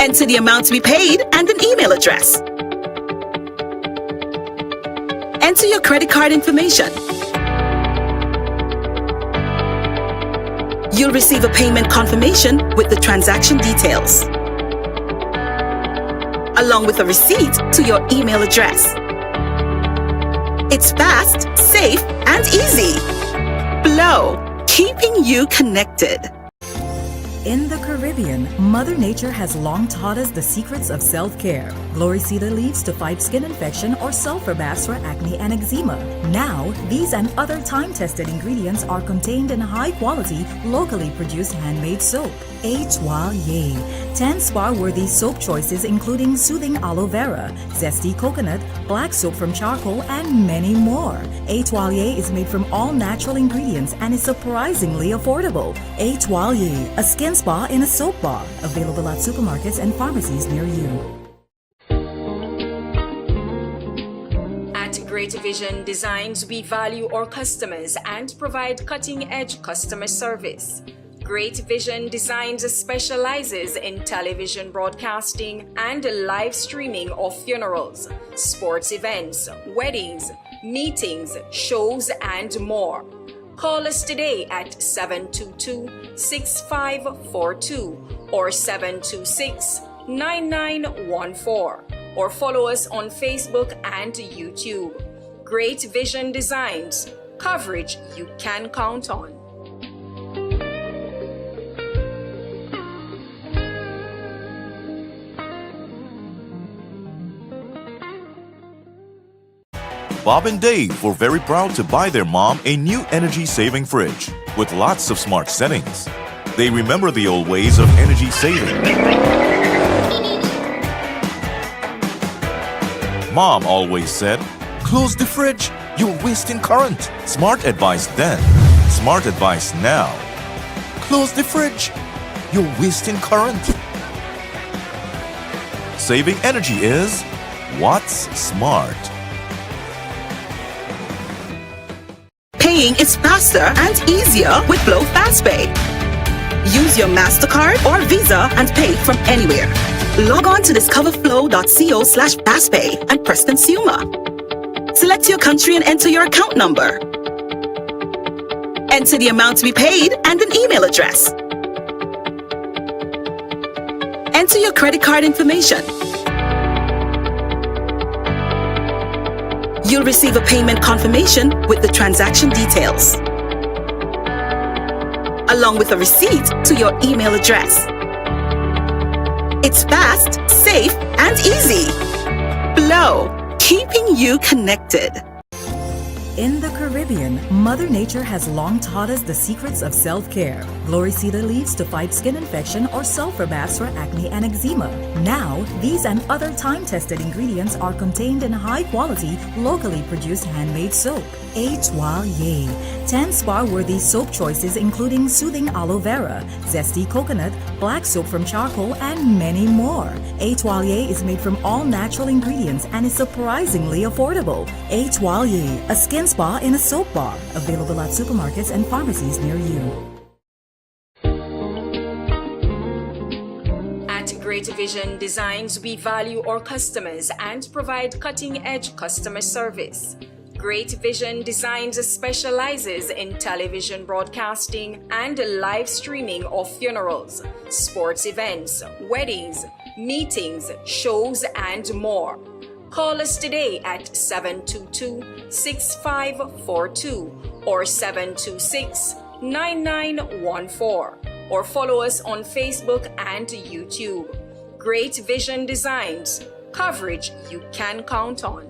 Enter the amount to be paid and an email address. Enter your credit card information. You'll receive a payment confirmation with the transaction details, along with a receipt to your email address. It's fast, safe, and easy. Flow, keeping you connected. In the Caribbean, Mother Nature has long taught us the secrets of self-care. Glory cedar leaves to fight skin infection or sulfur baths for acne and eczema. Now, these and other time-tested ingredients are contained in high-quality, locally produced handmade soap. Étoilé. 10 spa-worthy soap choices including soothing aloe vera, zesty coconut, black soap from charcoal, and many more. Étoilé is made from all natural ingredients and is surprisingly affordable. Étoilé, a skin spa in a soap bar. Available at supermarkets and pharmacies near you. At Great Vision Designs, we value our customers and provide cutting-edge customer service. Great Vision Designs specializes in television broadcasting and live streaming of funerals, sports events, weddings, meetings, shows, and more. Call us today at 722-6542 or 726-9914 or follow us on Facebook and YouTube. Great Vision Designs, coverage you can count on. Bob and Dave were very proud to buy their mom a new energy-saving fridge with lots of smart settings. They remember the old ways of energy saving. Mom always said, "Close the fridge, you're wasting current." Smart advice then, smart advice now. Close the fridge, you're wasting current. Saving energy is what's smart. Paying is faster and easier with Flow FastPay. Use your MasterCard or Visa and pay from anywhere. Log on to discoverflow.co/fastpay and press Consumer. Select your country and enter your account number. Enter the amount to be paid and an email address. Enter your credit card information. You'll receive a payment confirmation with the transaction details, along with a receipt to your email address. It's fast, safe, and easy. Flow, keeping you connected. In the Caribbean, Mother Nature has long taught us the secrets of self-care. Glory cedar leaves to fight skin infection or sulfur baths for acne and eczema. Now, these and other time-tested ingredients are contained in high-quality, locally produced handmade soap. Étoilé. 10 spa-worthy soap choices including soothing aloe vera, zesty coconut, black soap from charcoal, and many more. Étoilé is made from all natural ingredients and is surprisingly affordable. Étoilé, a skin spa in a soap bar. Available at supermarkets and pharmacies near you. At Great Vision Designs, we value our customers and provide cutting-edge customer service. Great Vision Designs specializes in television broadcasting and live streaming of funerals, sports events, weddings, meetings, shows, and more. Call us today at 722-6542 or 726-9914 or follow us on Facebook and YouTube. Great Vision Designs, coverage you can count on.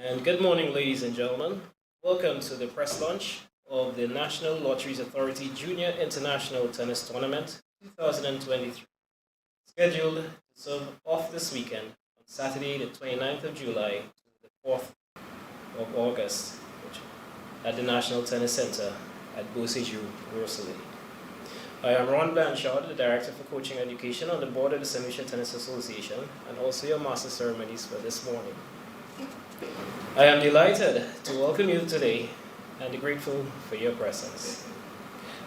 And good morning, ladies and gentlemen. Welcome to the press launch of the National Lotteries Authority Junior International Tennis Tournament 2023, scheduled to serve off this weekend on Saturday, the 29th of July to the 4th of August at the National Tennis Center at Beausejour, Rosalie. I am Ron Blanchard, the Director for Coaching Education on the board of the St. Lucia Tennis Association, and also your Master Ceremonies for this morning. I am delighted to welcome you today and grateful for your presence.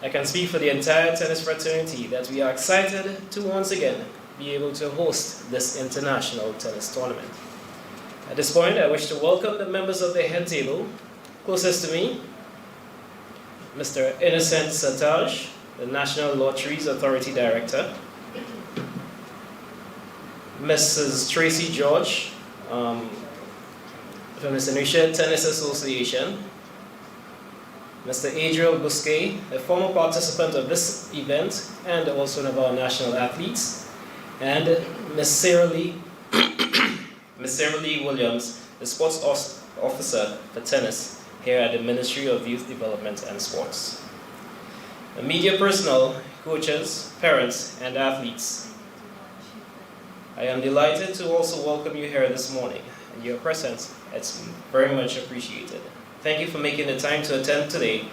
I can speak for the entire tennis fraternity that we are excited to once again be able to host this international tennis tournament. At this point, I wish to welcome the members of the head table. Closest to me, Mr. Innocent Sataj, the National Lotteries Authority Director, Mrs. Tracy George, from the St. Lucia Tennis Association, Mr. Adriel Busquet, a former participant of this event and also one of our national athletes, and Ms. Sarah Lee Williams, the sports officer for tennis here at the Ministry of Youth Development and Sports. The media personnel, coaches, parents, and athletes, I am delighted to also welcome you here this morning, and your presence, it's very much appreciated. Thank you for making the time to attend today,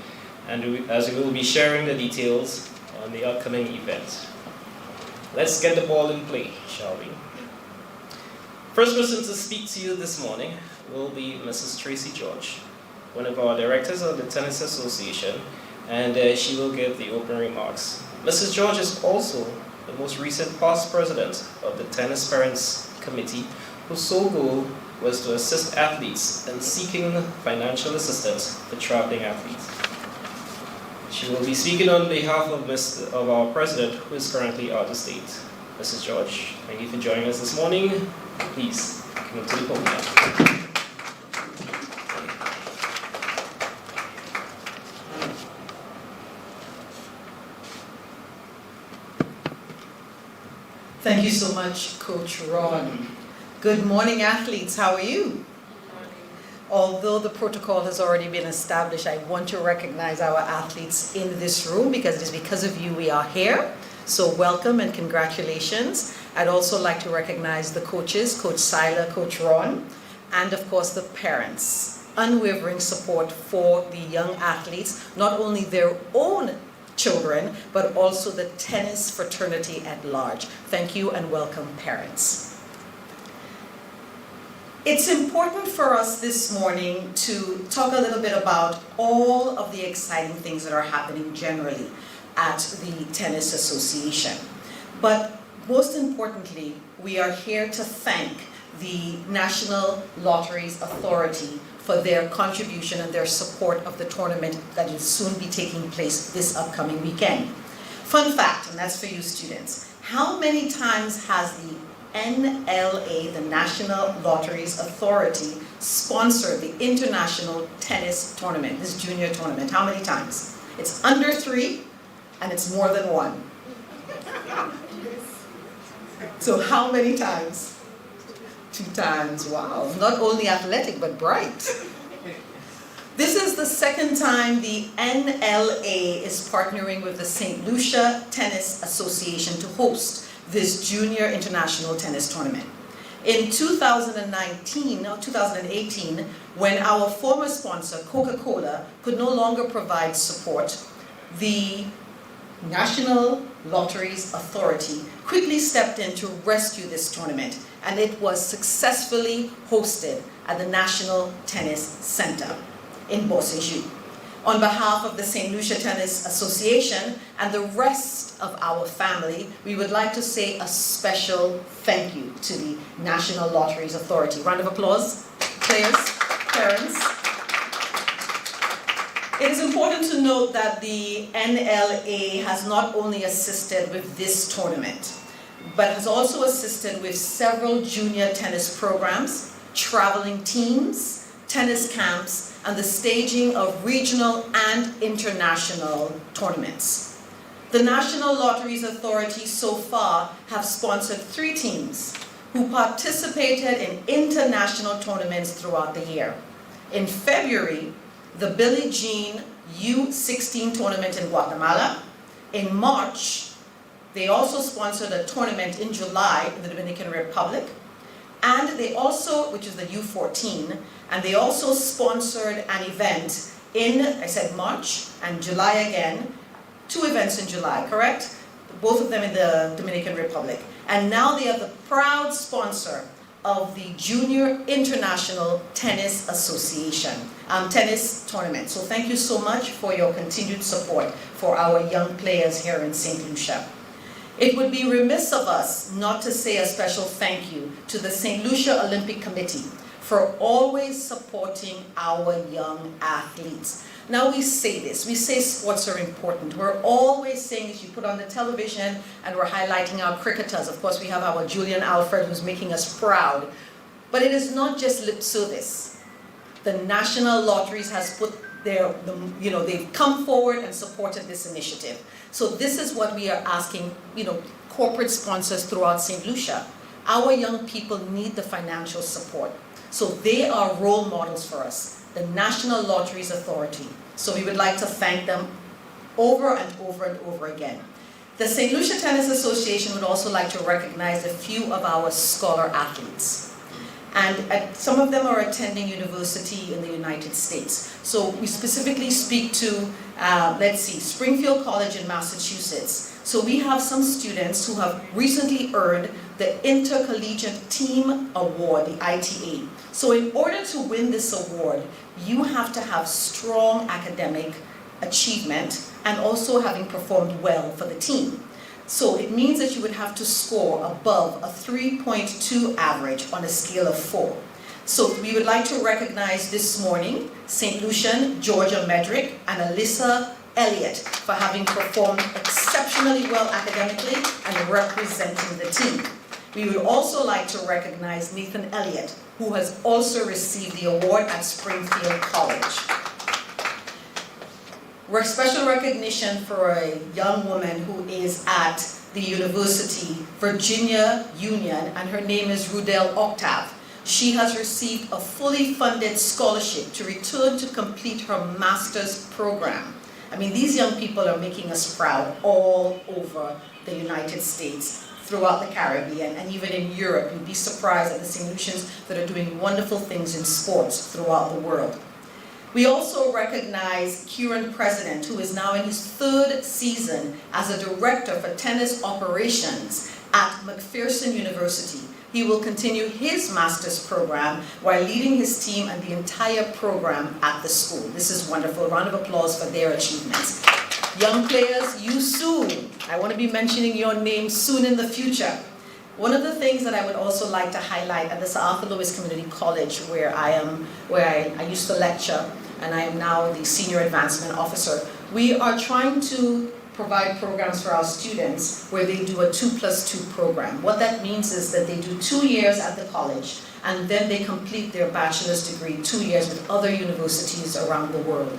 and as we will be sharing the details on the upcoming event. Let's get the ball in play, shall we? First person to speak to you this morning will be Mrs. Tracy George, one of our directors of the Tennis Association, and she will give the opening remarks. Mrs. George is also the most recent past president of the Tennis Parents Committee, whose sole goal was to assist athletes in seeking financial assistance for traveling athletes. She will be speaking on behalf of our president, who is currently out of state. Mrs. George, thank you for joining us this morning. Please come up to the podium. Thank you so much, Coach Ron. Good morning, athletes. How are you? Although the protocol has already been established, I want to recognize our athletes in this room because it is because of you we are here. So welcome and congratulations. I'd also like to recognize the coaches, Coach Sila, Coach Ron, and of course the parents. Unwavering support for the young athletes, not only their own children, but also the tennis fraternity at large. Thank you and welcome, parents. It's important for us this morning to talk a little bit about all of the exciting things that are happening generally at the Tennis Association. But most importantly, we are here to thank the National Lotteries Authority for their contribution and their support of the tournament that will soon be taking place this upcoming weekend. Fun fact, and that's for you students, how many times has the NLA, the National Lotteries Authority, sponsored the International Tennis Tournament, this junior tournament? How many times? It's under 3, and it's more than 1. So how many times? 2 times, wow. Not only athletic, but bright. This is the second time the NLA is partnering with the St. Lucia Tennis Association to host this junior international tennis tournament. In 2019 or 2018, when our former sponsor, Coca-Cola, could no longer provide support, the National Lotteries Authority quickly stepped in to rescue this tournament, and it was successfully hosted at the National Tennis Center in Beausejour. On behalf of the St. Lucia Tennis Association and the rest of our family, we would like to say a special thank you to the National Lotteries Authority. Round of applause, players, parents. It is important to note that the NLA has not only assisted with this tournament, but has also assisted with several junior tennis programs, traveling teams, tennis camps, and the staging of regional and international tournaments. The National Lotteries Authority so far have sponsored 3 teams who participated in international tournaments throughout the year. In February, the Billie Jean U16 tournament in Guatemala. In March, they also sponsored a tournament in July in the Dominican Republic. And they also, which is the U14, and they also sponsored an event in, I said March, and July again, 2 events in July, correct? Both of them in the Dominican Republic. And now they are the proud sponsor of the Junior International Tennis Association, tennis tournament. So thank you so much for your continued support for our young players here in St. Lucia. It would be remiss of us not to say a special thank you to the St. Lucia Olympic Committee for always supporting our young athletes. Now we say this, we say sports are important. We're always saying as you put on the television and we're highlighting our cricketers. Of course we have our Julian Alfred who's making us proud. But it is not just lip service. The National Lotteries has put they've come forward and supported this initiative. So this is what we are asking, corporate sponsors throughout St. Lucia. Our young people need the financial support. So they are role models for us, the National Lotteries Authority. So we would like to thank them over and over and over again. The St. Lucia Tennis Association would also like to recognize a few of our scholar athletes. And some of them are attending university in the United States. So we specifically speak to, Springfield College in Massachusetts. So we have some students who have recently earned the Intercollegiate Team Award, the ITA. So in order to win this award, you have to have strong academic achievement and also having performed well for the team. So it means that you would have to score above a 3.2 average on a scale of 4. So we would like to recognize this morning St. Lucian Georgia Medrick and Alyssa Elliott for having performed exceptionally well academically and representing the team. We would also like to recognize Nathan Elliott, who has also received the award at Springfield College. Special recognition for a young woman who is at the University Virginia Union, and her name is Rudel Octave. She has received a fully funded scholarship to return to complete her master's program. I mean, these young people are making us proud all over the United States, throughout the Caribbean, and even in Europe. You'd be surprised at the St. Lucians that are doing wonderful things in sports throughout the world. We also recognize Kieran President, who is now in his 3rd season as a director for tennis operations at McPherson University. He will continue his master's program while leading his team and the entire program at the school. This is wonderful. A round of applause for their achievements. Young players, you soon. I want to be mentioning your name soon in the future. One of the things that I would also like to highlight at the Sir Arthur Lewis Community College, where I used to lecture, and I am now the Senior Advancement Officer, we are trying to provide programs for our students where they do a 2+2 program. What that means is that they do 2 years at the college, and then they complete their bachelor's degree 2 years with other universities around the world.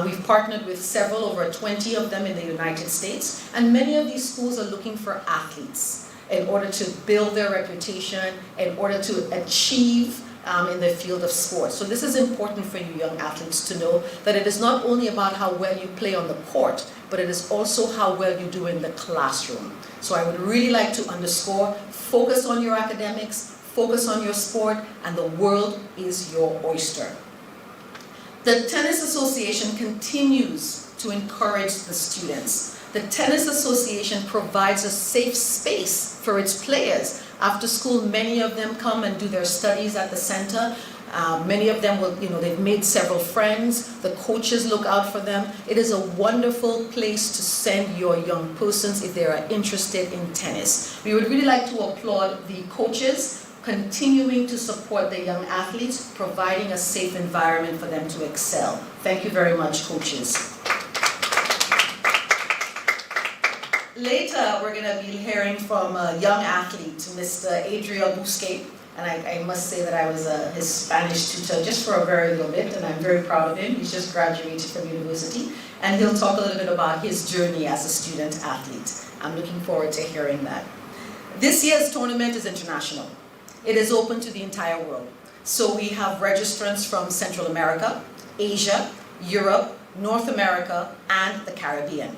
We've partnered with several, over 20 of them in the United States, and many of these schools are looking for athletes in order to build their reputation, in order to achieve in the field of sports. So this is important for you young athletes to know that it is not only about how well you play on the court, but it is also how well you do in the classroom. So I would really like to underscore, focus on your academics, focus on your sport, and the world is your oyster. The Tennis Association continues to encourage the students. The Tennis Association provides a safe space for its players. After school, many of them come and do their studies at the center. Many of them will, they've made several friends. The coaches look out for them. It is a wonderful place to send your young persons if they are interested in tennis. We would really like to applaud the coaches continuing to support the young athletes, providing a safe environment for them to excel. Thank you very much, coaches. Later, we're going to be hearing from a young athlete, Mr. Adriel Busquet. And I must say that I was his Spanish tutor just for a very little bit, and I'm very proud of him. He's just graduated from university, and he'll talk a little bit about his journey as a student athlete. I'm looking forward to hearing that. This year's tournament is international. It is open to the entire world. So we have registrants from Central America, Asia, Europe, North America, and the Caribbean.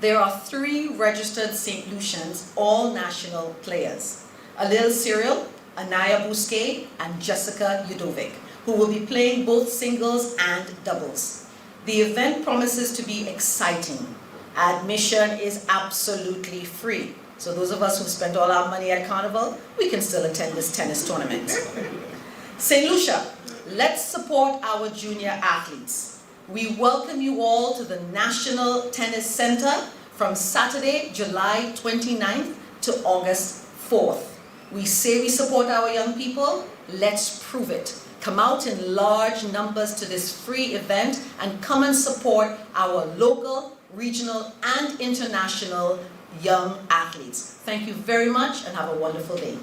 There are 3 registered St. Lucians, all national players. Alil Cyril, Anaya Bousquet, and Jessica Yudovic, who will be playing both singles and doubles. The event promises to be exciting. Admission is absolutely free. So those of us who spend all our money at Carnival, we can still attend this tennis tournament. St. Lucia, let's support our junior athletes. We welcome you all to the National Tennis Center from Saturday, July 29th to August 4th. We say we support our young people, let's prove it. Come out in large numbers to this free event and come and support our local, regional, and international young athletes. Thank you very much and have a wonderful day.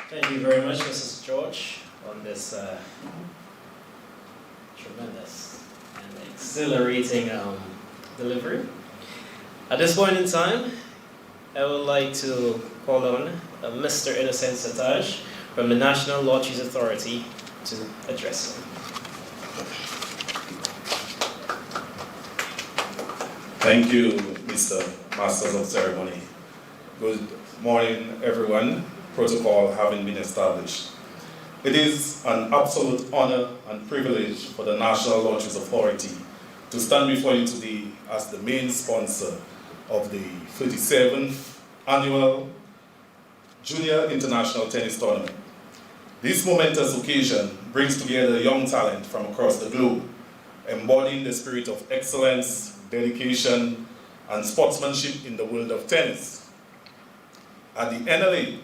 Thank you very much, Mrs. George, on this tremendous and exhilarating delivery. At this point in time, I would like to call on Mr. Innocent Sataj from the National Lotteries Authority to address him. Thank you, Mr. Masters of Ceremony. Good morning, everyone. Protocol having been established. It is an absolute honor and privilege for the National Lotteries Authority to stand before you today as the main sponsor of the 37th Annual Junior International Tennis Tournament. This momentous occasion brings together young talent from across the globe, embodying the spirit of excellence, dedication, and sportsmanship in the world of tennis. At the NLA,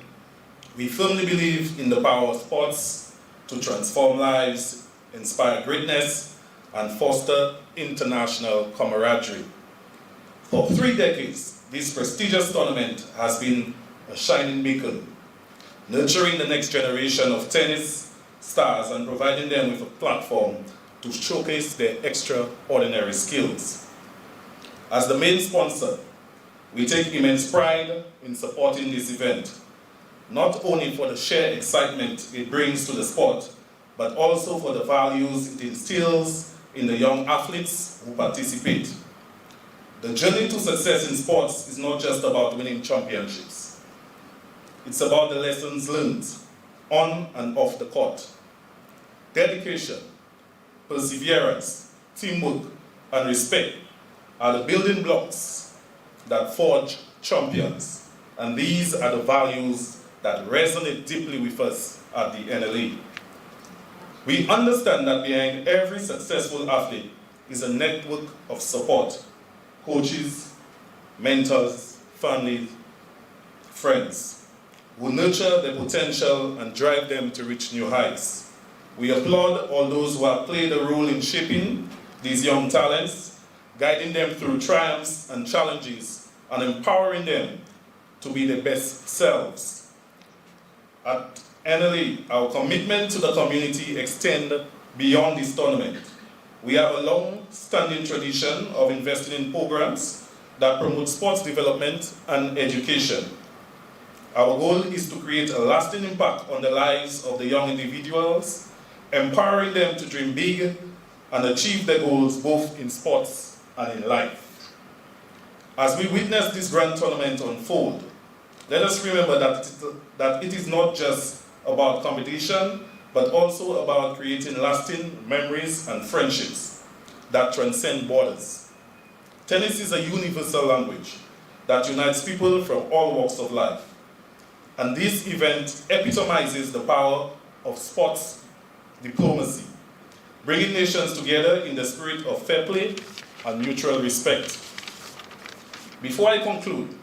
we firmly believe in the power of sports to transform lives, inspire greatness, and foster international camaraderie. For 3 decades, this prestigious tournament has been a shining beacon, nurturing the next generation of tennis stars and providing them with a platform to showcase their extraordinary skills. As the main sponsor, we take immense pride in supporting this event, not only for the sheer excitement it brings to the sport, but also for the values it instills in the young athletes who participate. The journey to success in sports is not just about winning championships. It's about the lessons learned on and off the court. Dedication, perseverance, teamwork, and respect are the building blocks that forge champions. And these are the values that resonate deeply with us at the NLA. We understand that behind every successful athlete is a network of support, coaches, mentors, families, friends, who nurture their potential and drive them to reach new heights. We applaud all those who have played a role in shaping these young talents, guiding them through triumphs and challenges, and empowering them to be their best selves. At NLA, our commitment to the community extends beyond this tournament. We have a long-standing tradition of investing in programs that promote sports development and education. Our goal is to create a lasting impact on the lives of the young individuals, empowering them to dream big and achieve their goals both in sports and in life. As we witness this grand tournament unfold, let us remember that it is not just about competition, but also about creating lasting memories and friendships that transcend borders. Tennis is a universal language that unites people from all walks of life. And this event epitomizes the power of sports diplomacy, bringing nations together in the spirit of fair play and mutual respect. Before I conclude,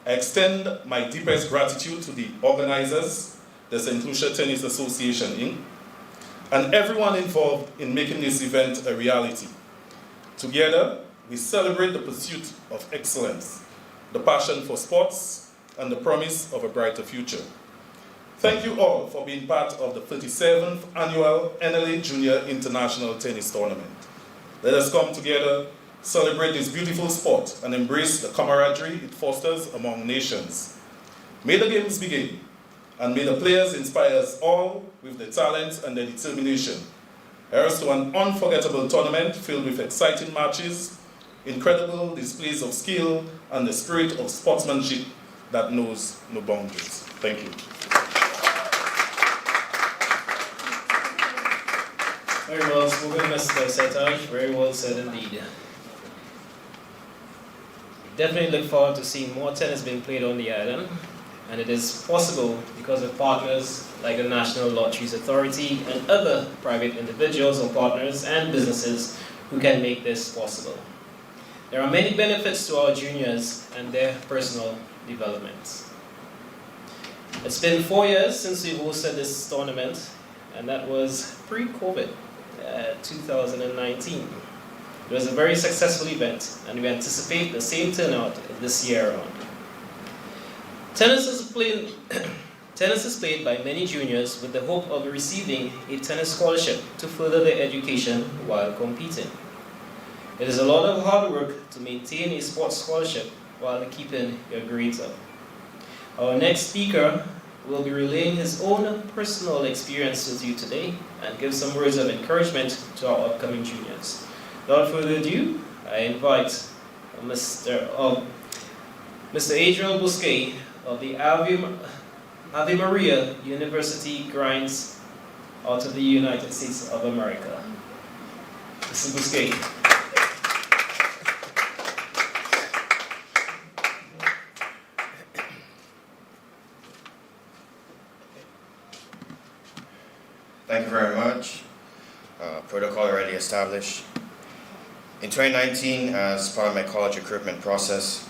I extend my deepest gratitude to the organizers, the St. Lucia Tennis Association, Inc., and everyone involved in making this event a reality. Together, we celebrate the pursuit of excellence, the passion for sports, and the promise of a brighter future. Thank you all for being part of the 37th Annual NLA Junior International Tennis Tournament. Let us come together celebrate this beautiful sport and embrace the camaraderie it fosters among nations. May the games begin, and may the players inspire us all with their talent and their determination. Here's to an unforgettable tournament filled with exciting matches, incredible displays of skill, and the spirit of sportsmanship that knows no boundaries. Thank you. Very well spoken, Mr. Setaj. Very well said indeed. Definitely look forward to seeing more tennis being played on the island, and it is possible because of partners like the National Lotteries Authority and other private individuals or partners and businesses who can make this possible. There are many benefits to our juniors and their personal development. It's been 4 years since we've hosted this tournament, and that was pre-COVID, 2019. It was a very successful event, and we anticipate the same turnout this year around. Tennis is played by many juniors with the hope of receiving a tennis scholarship to further their education while competing. It is a lot of hard work to maintain a sports scholarship while keeping your grades up. Our next speaker will be relaying his own personal experience with you today and give some words of encouragement to our upcoming juniors. Without further ado, I invite Mr. Adriel Bousquet of the Ave Maria University Grinds out of the United States of America. Mr. Bousquet. Thank you very much. Protocol already established. In 2019, as part of my college recruitment process,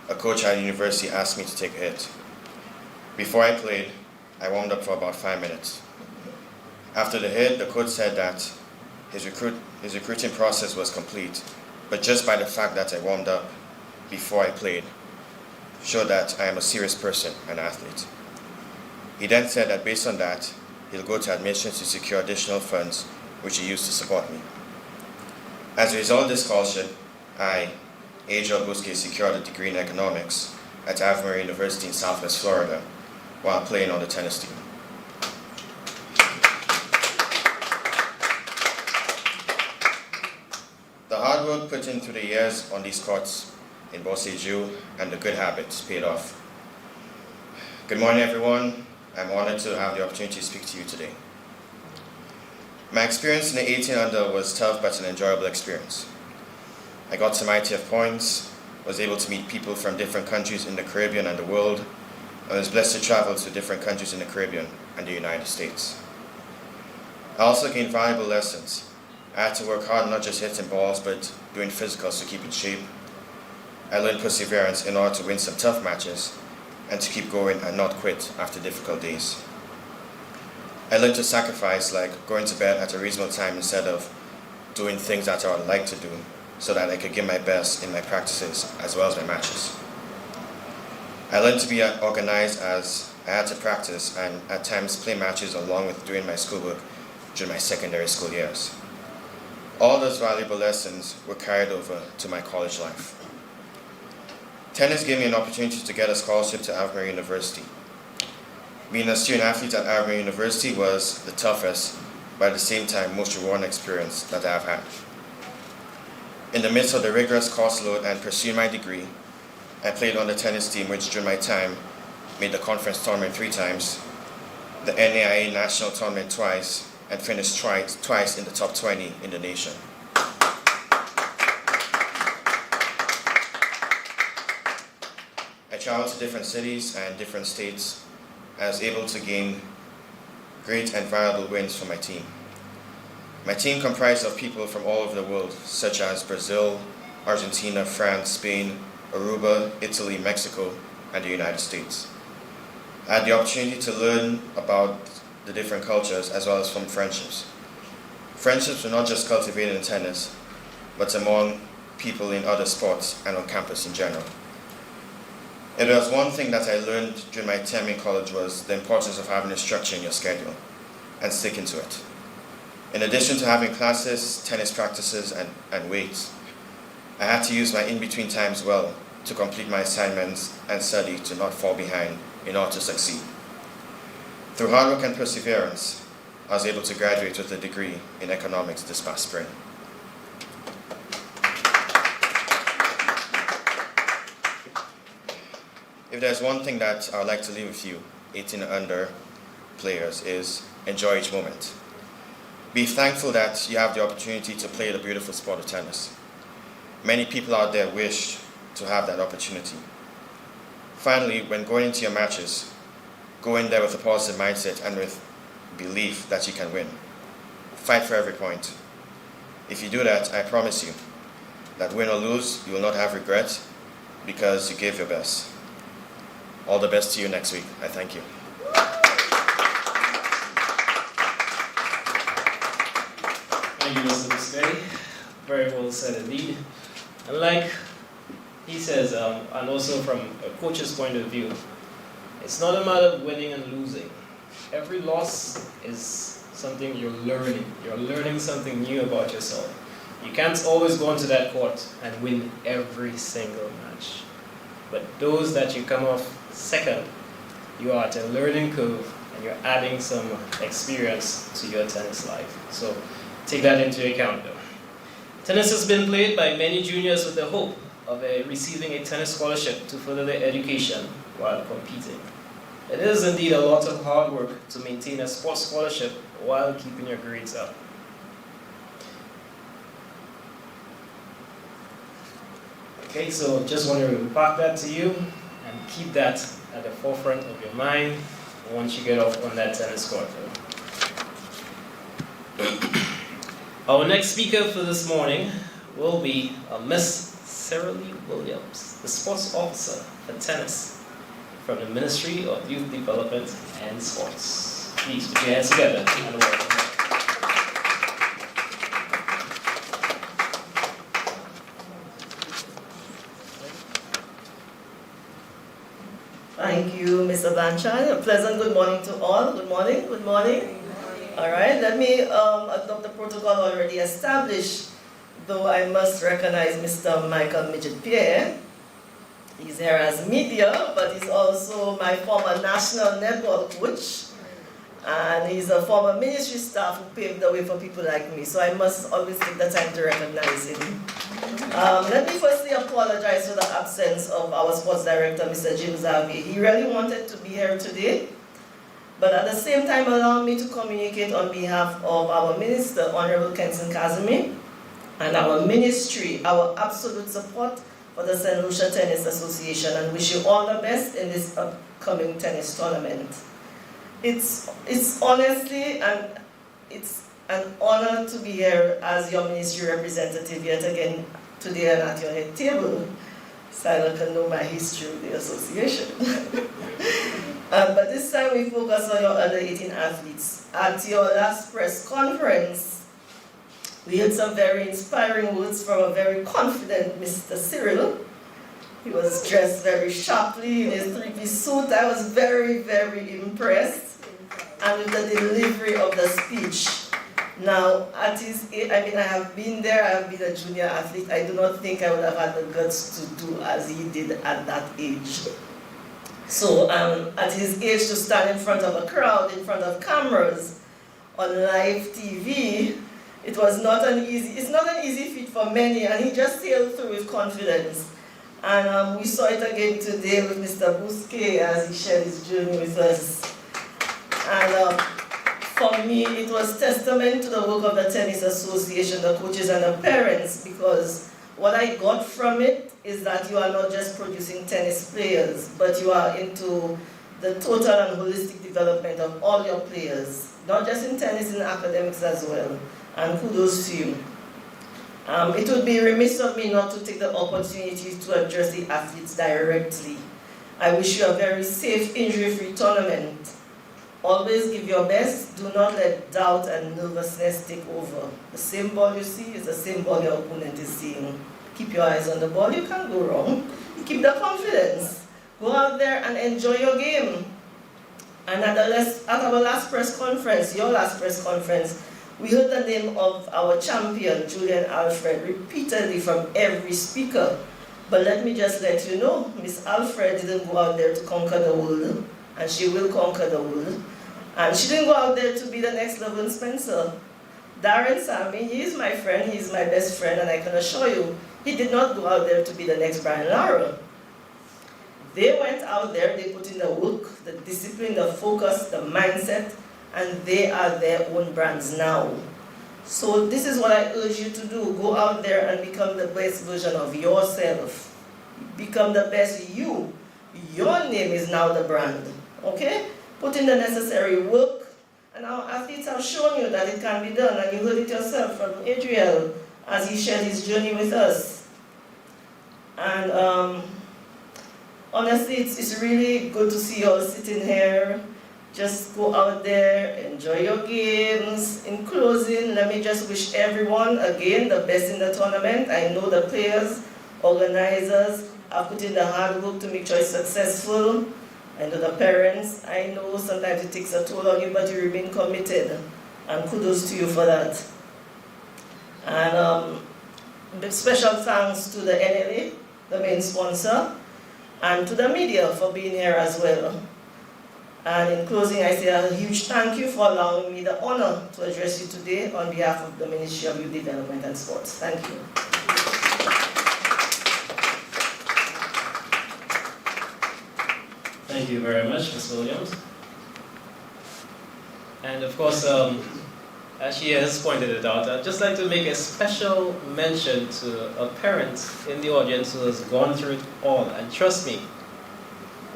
a coach at the university asked me to take a hit. Before I played, I warmed up for about 5 minutes. After the hit, the coach said that his recruiting process was complete, but just by the fact that I warmed up before I played showed that I am a serious person, an athlete. He then said that based on that, he'll go to admissions to secure additional funds, which he used to support me. As a result of this scholarship, I, Adriel Bousquet, secured a degree in economics at Ave Maria University in Southwest Florida while playing on the tennis team. The hard work put in through the years on these courts in Bossé-Joux and the good habits paid off. Good morning, everyone. I'm honored to have the opportunity to speak to you today. My experience in the 18 under was tough but an enjoyable experience. I got some ITF points, was able to meet people from different countries in the Caribbean and the world, and was blessed to travel to different countries in the Caribbean and the United States. I also gained valuable lessons. I had to work hard, not just hitting balls, but doing physicals to keep in shape. I learned perseverance in order to win some tough matches and to keep going and not quit after difficult days. I learned to sacrifice, like going to bed at a reasonable time instead of doing things that I would like to do, so that I could give my best in my practices as well as my matches. I learned to be organized as I had to practice and at times play matches along with doing my schoolwork during my secondary school years. All those valuable lessons were carried over to my college life. Tennis gave me an opportunity to get a scholarship to Ave Maria University. Being a student athlete at Ave Maria University was the toughest, but at the same time most rewarding experience that I've had. In the midst of the rigorous course load and pursuing my degree, I played on the tennis team, which during my time made the conference tournament 3 times, the NLA national tournament twice, and finished twice in the top 20 in the nation. I traveled to different cities and different states. I was able to gain great and valuable wins for my team. My team comprised of people from all over the world, such as Brazil, Argentina, France, Spain, Aruba, Italy, Mexico, and the United States. I had the opportunity to learn about the different cultures as well as form friendships. Friendships were not just cultivated in tennis, but among people in other sports and on campus in general. If there was one thing that I learned during my time in college was the importance of having a structure in your schedule and sticking to it. In addition to having classes, tennis practices, and weights, I had to use my in-between times well to complete my assignments and study to not fall behind in order to succeed. Through hard work and perseverance, I was able to graduate with a degree in economics this past spring. If there's one thing that I would like to leave with you, 18 and under players, is enjoy each moment. Be thankful that you have the opportunity to play the beautiful sport of tennis. Many people out there wish to have that opportunity. Finally, when going into your matches, go in there with a positive mindset and with belief that you can win. Fight for every point. If you do that, I promise you that win or lose, you will not have regret because you gave your best. All the best to you next week. I thank you. Thank you, Mr. Muscari. Very well said indeed. And like he says, and also from a coach's point of view, it's not a matter of winning and losing. Every loss is something you're learning. You're learning something new about yourself. You can't always go onto that court and win every single match. But those that you come off second, you are at a learning curve and you're adding some experience to your tennis life. So take that into account though. Tennis has been played by many juniors with the hope of receiving a tennis scholarship to further their education while competing. It is indeed a lot of hard work to maintain a sports scholarship while keeping your grades up. Okay, so just want to impart that to you and keep that at the forefront of your mind once you get off on that tennis court. Our next speaker for this morning will be Miss Sarah Lee Williams, the sports officer for tennis from the Ministry of Youth Development and Sports. Please put your hands together and welcome her. Thank you, Mr. Blanchard. A pleasant good morning to all. Good morning, good morning. All right, let me adopt the protocol already established, though I must recognize Mr. Michael Midget-Pierre. He's here as media, but he's also my former national netball coach, and he's a former ministry staff who paved the way for people like me, so I must always take the time to recognize him. Let me firstly apologize for the absence of our sports director, Mr. James Harvey. He really wanted to be here today, but at the same time allow me to communicate on behalf of our Minister, Honorable Kenson Kazimi, and our ministry, our absolute support for the St. Lucia Tennis Association, and wish you all the best in this upcoming tennis tournament. It's honestly, and it's an honor to be here as your ministry representative yet again today and at your head table, so I can know my history with the association. But this time we focus on your under 18 athletes. At your last press conference, we heard some very inspiring words from a very confident Mr. Cyril. He was dressed very sharply in his three-piece suit. I was very, very impressed, and with the delivery of the speech. Now, at his age, I mean, I have been there, I have been a junior athlete. I do not think I would have had the guts to do as he did at that age. So, at his age, to stand in front of a crowd, in front of cameras, on live TV, it's not an easy feat for many, and he just sailed through with confidence. And we saw it again today with Mr. Busquet as he shared his journey with us. And for me, it was testament to the work of the Tennis Association, the coaches and the parents, because what I got from it is that you are not just producing tennis players, but you are into the total and holistic development of all your players, not just in tennis, in academics as well. And kudos to you. It would be remiss of me not to take the opportunity to address the athletes directly. I wish you a very safe, injury-free tournament. Always give your best. Do not let doubt and nervousness take over. The same ball you see is the same ball your opponent is seeing. Keep your eyes on the ball. You can't go wrong. Keep the confidence. Go out there and enjoy your game. And at our last press conference, your last press conference, We heard the name of our champion, Julian Alfred, repeatedly from every speaker. But let me just let you know, Miss Alfred didn't go out there to conquer the world, and she will conquer the world. And she didn't go out there to be the next Lovin Spencer. Darren Sammy, he is my friend, he is my best friend, and I can assure you, he did not go out there to be the next Brian Lara. They went out there, they put in the work, the discipline, the focus, the mindset, and they are their own brands now. So this is what I urge you to do. Go out there and become the best version of yourself. Become the best you. Your name is now the brand, okay? Put in the necessary work, and our athletes have shown you that it can be done, and you heard it yourself from Adriel as he shared his journey with us. And honestly, it's really good to see you all sitting here. Just go out there, enjoy your games. In closing, let me just wish everyone, again, the best in the tournament. I know the players, organizers have put in the hard work to make sure it's successful. I know the parents, I know sometimes it takes a toll on you, but you remain committed. And kudos to you for that. And special thanks to the NLA, the main sponsor, and to the media for being here as well. And in closing, I say a huge thank you for allowing me the honor to address you today on behalf of the Ministry of Youth Development and Sports. Thank you. Thank you very much, Ms. Williams. And of course, as she has pointed it out, I'd just like to make a special mention to a parent in the audience who has gone through it all. And trust me,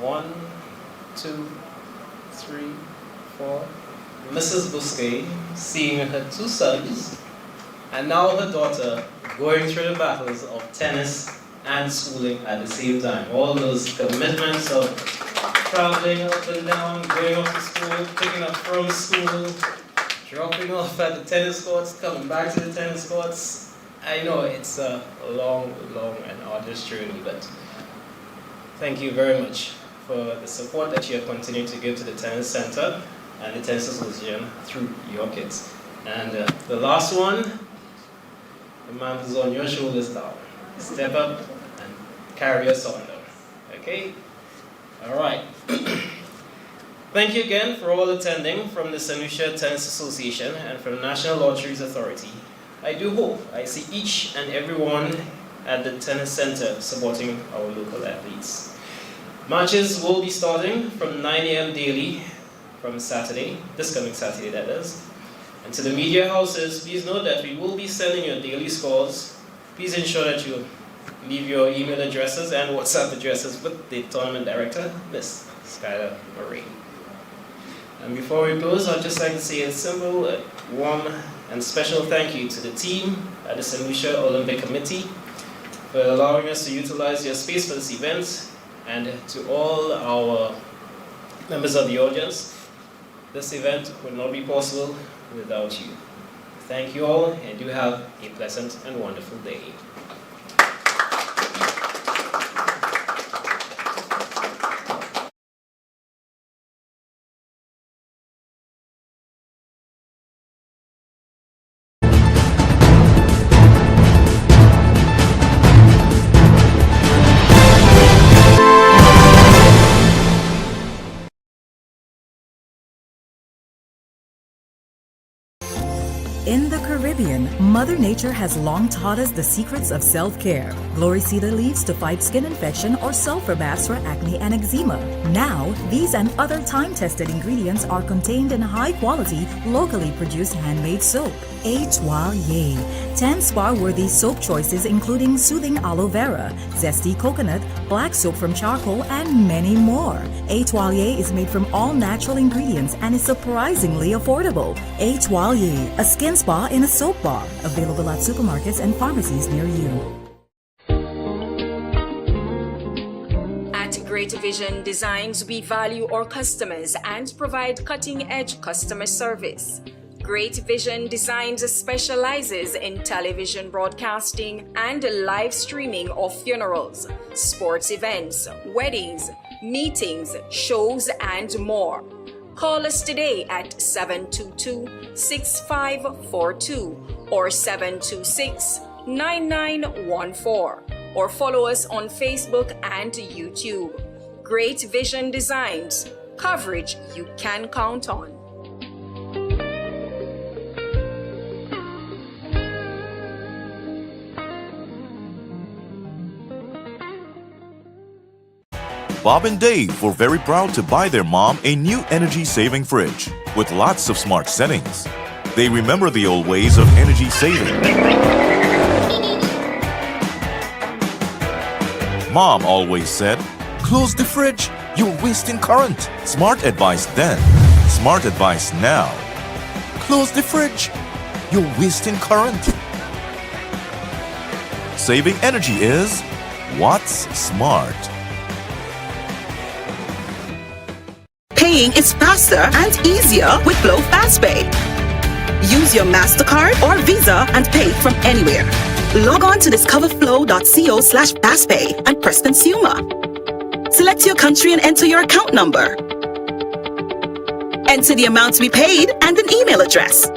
1, 2, 3, 4, Mrs. Bousquet seeing her 2 sons, and now her daughter going through the battles of tennis and schooling at the same time. All those commitments of traveling up and down, going off to school, picking up from school, dropping off at the tennis courts, coming back to the tennis courts. I know it's a long, long and arduous journey, but thank you very much for the support that you have continued to give to the Tennis Center and the Tennis Association through your kids. And the last one, the man who's on your shoulders now. Step up and carry us on now. Okay? All right. Thank you again for all attending from the St. Lucia Tennis Association and from the National Lotteries Authority. I do hope I see each and every one at the Tennis Center supporting our local athletes. Matches will be starting from 9 a.m. daily from Saturday, this coming Saturday that is. And to the media houses, please note that we will be sending your daily scores. Please ensure that you leave your email addresses and WhatsApp addresses with the tournament director, Ms. Skylar Marie. And before we close, I'd just like to say a simple, warm, and special thank you to the team at the St. Lucia Olympic Committee for allowing us to utilize your space for this event, and to all our members of the audience. This event would not be possible without you. Thank you all, and do have a pleasant and wonderful day. In the Caribbean, Mother Nature has long taught us the secrets of self-care. Glory cedar leaves to fight skin infection or sulfur baths for acne and eczema. Now, these and other time-tested ingredients are contained in high-quality, locally produced handmade soap. Etoile. 10 spa-worthy soap choices including soothing aloe vera, zesty coconut, black soap from charcoal, and many more. Etoile is made from all natural ingredients and is surprisingly affordable. Etoile, a skin spa in a soap bar. Available at supermarkets and pharmacies near you. At Great Vision Designs, we value our customers and provide cutting-edge customer service. Great Vision Designs specializes in television broadcasting and live streaming of funerals, sports events, weddings, meetings, shows, and more. Call us today at 722-6542 or 726-9914 or follow us on Facebook and YouTube. Great Vision Designs, coverage you can count on. Bob and Dave were very proud to buy their mom a new energy-saving fridge with lots of smart settings. They remember the old ways of energy saving. Mom always said, "Close the fridge, you're wasting current." Smart advice then, smart advice now. Close the fridge, you're wasting current. Saving energy is what's smart. Paying is faster and easier with Glow FastPay. Use your MasterCard or Visa and pay from anywhere. Log on to discoverflow.co/fastpay and press Consumer. Select your country and enter your account number. Enter the amount to be paid and an email address.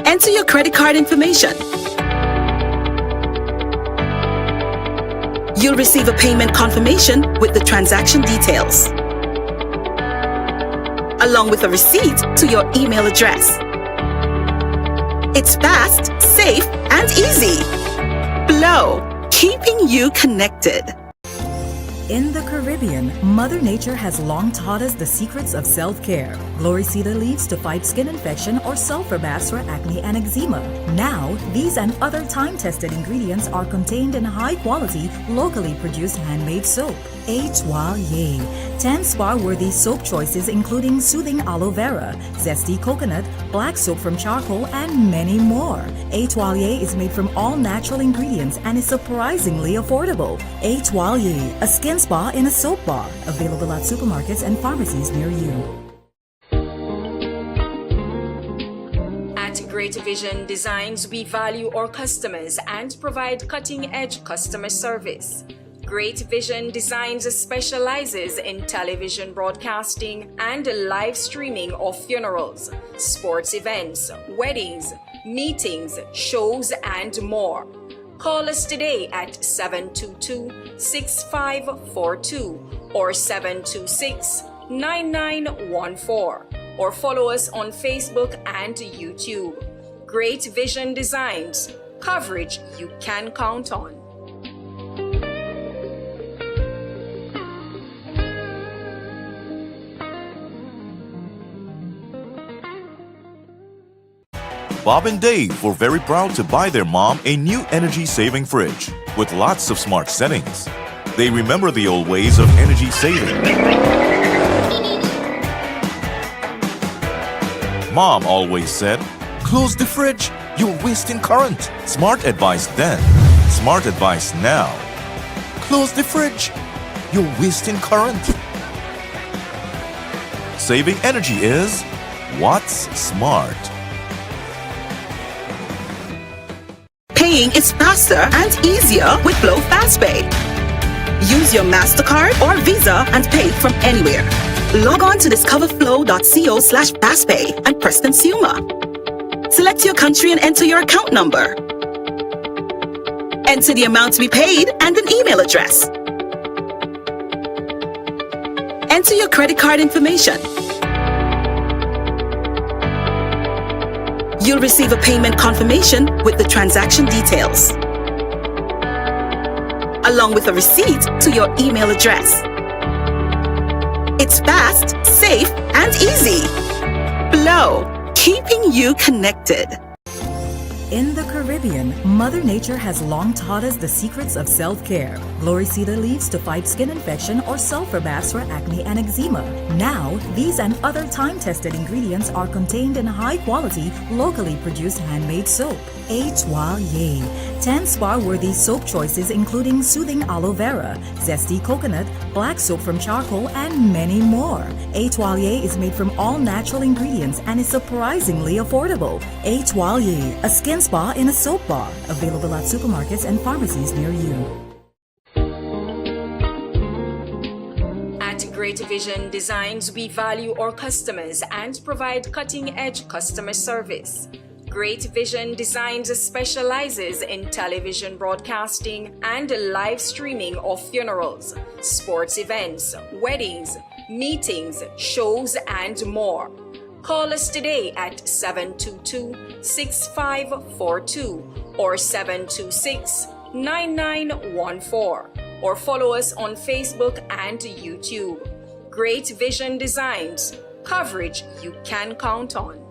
Enter your credit card information. You'll receive a payment confirmation with the transaction details, along with a receipt to your email address. It's fast, safe, and easy. Flow, keeping you connected. In the Caribbean, Mother Nature has long taught us the secrets of self-care. Glory cedar leaves to fight skin infection or sulfur baths for acne and eczema. Now, these and other time-tested ingredients are contained in high-quality, locally produced handmade soap. Étoilé. 10 spa-worthy soap choices including soothing aloe vera, zesty coconut, black soap from charcoal, and many more. Étoilé is made from all natural ingredients and is surprisingly affordable. Étoilé, a skin spa in a soap bar. Available at supermarkets and pharmacies near you. At Great Vision Designs, we value our customers and provide cutting-edge customer service. Great Vision Designs specializes in television broadcasting and live streaming of funerals, sports events, weddings, meetings, shows, and more. Call us today at 722-6542 or 726-9914 or follow us on Facebook and YouTube. Great Vision Designs, coverage you can count on. Bob and Dave were very proud to buy their mom a new energy-saving fridge with lots of smart settings. They remember the old ways of energy saving. Mom always said, "Close the fridge, you're wasting current." Smart advice then, smart advice now. Close the fridge, you're wasting current. Saving energy is what's smart. Paying is faster and easier with Glow FastPay. Use your MasterCard or Visa and pay from anywhere. Log on to discoverflow.co/fastpay and press Consumer. Select your country and enter your account number. Enter the amount to be paid and an email address. Enter your credit card information. You'll receive a payment confirmation with the transaction details, along with a receipt to your email address. It's fast, safe, and easy. Flow, keeping you connected. In the Caribbean, Mother Nature has long taught us the secrets of self-care. Glory cedar leaves to fight skin infection or sulfur baths for acne and eczema. Now, these and other time-tested ingredients are contained in high-quality, locally produced handmade soap. Étoilé. 10 spa-worthy soap choices including soothing aloe vera, zesty coconut, black soap from charcoal, and many more. Étoilé is made from all natural ingredients and is surprisingly affordable. Étoilé, a skin spa in a soap bar. Available at supermarkets and pharmacies near you. At Great Vision Designs, we value our customers and provide cutting-edge customer service. Great Vision Designs specializes in television broadcasting and live streaming of funerals, sports events, weddings, meetings, shows, and more. Call us today at 722-6542 or 726-9914 or follow us on Facebook and YouTube. Great Vision Designs, coverage you can count on.